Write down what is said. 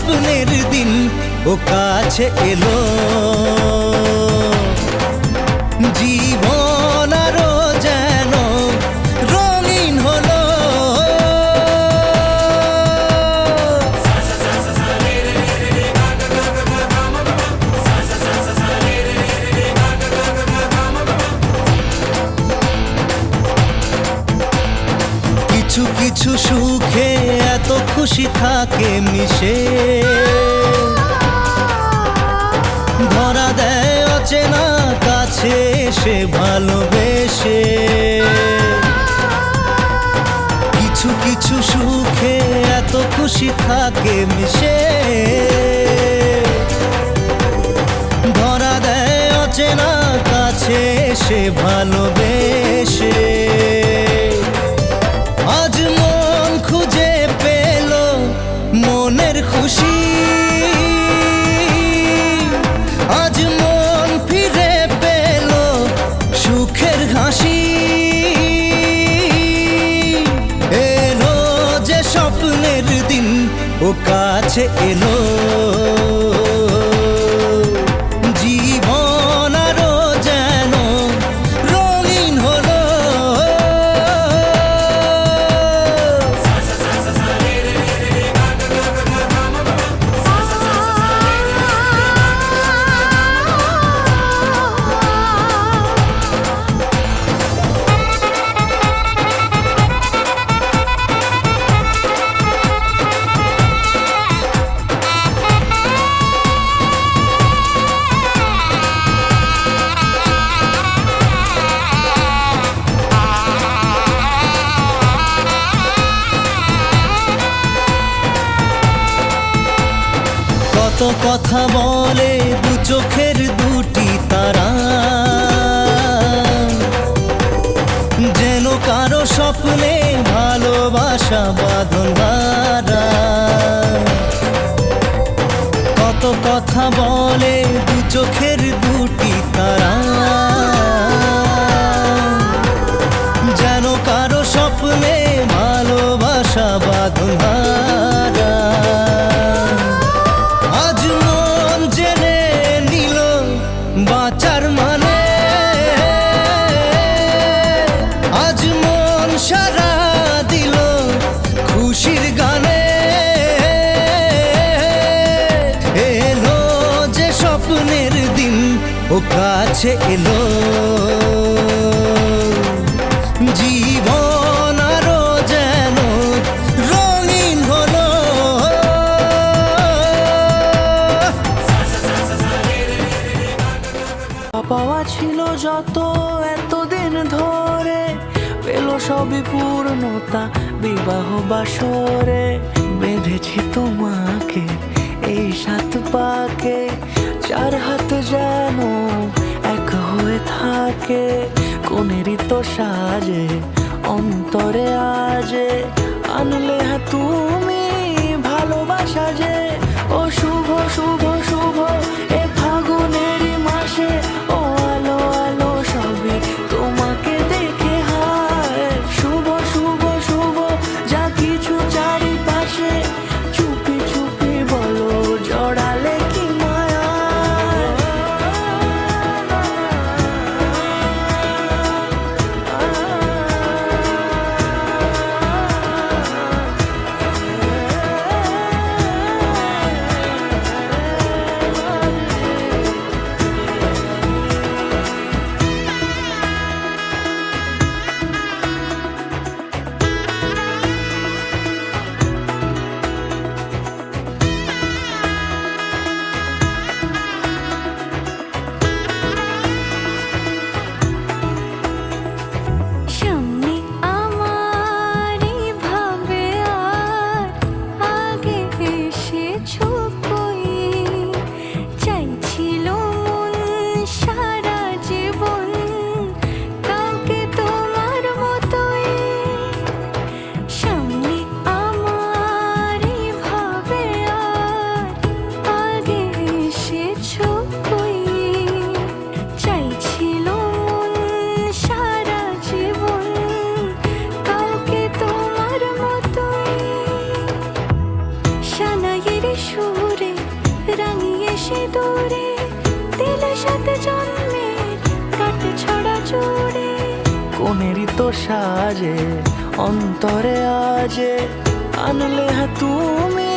স্বপ্নের দিন ও কাছে এলো। জীবন আরো যেন রঙিন হলো। কিছু কিছু সুখে এত খুশি থাকে মিশে, ধরা দেয় অচেনা কাছে এসে ভালোবেসে। কিছু কিছু সুখে এত খুশি থাকে মিশে, ধরা দেয় অচেনা কাছে এসে ভালোবেসে। আজ মন খুঁজে পেল মনের খুশি, আজ মন ফিরে পেল সুখের হাসি। এলো যে স্বপ্নের দিন ও কাছে এলো। জীবন আরো যেন রঙিন হলো। কত কথা বলে দু চোখের দুটি তারা, যেন কারো স্বপ্নে ভালোবাসা বাঁধন হারা। কত কথা বলে দু চোখের দুটি তারা, যেন কারো স্বপ্নে ভালোবাসা বাঁধন হারা। আজ মন জেনে নিল বাঁচার মানে, আজ মন সারা দিল খুশির গানে। এলো যে স্বপ্নের দিন ও কাছে এলো। জীবন আরো যেন রঙিন হলো। পাওয়া ছিল যত এতদিন ধরে, পেল সবই পূর্ণতা বিবাহ বাসরে। বেঁধেছি তোমাকে এই সাত পাকে, চার হাত যেন এক হয়ে থাকে। কোনেরই তো সাজে অন্তরে আজে, আনলে তুমি ভালোবাসা যে। ও শুভ শুভ শুভ এ ফাগুনেরই মাসে, ও আলো আলো সবই তোমাকে দেখে হায়। শুভ শুভ শুভ যা কিছু চারিপাশে, চুপি চুপি বলো জড়ালে কি মায়া। সিঁদুরে দিলে সাথে জন্মের কাট ছড়া জুড়ে। কোনেরই তো সাজে অন্তরে আজে আনলে হ্যাঁ তুমি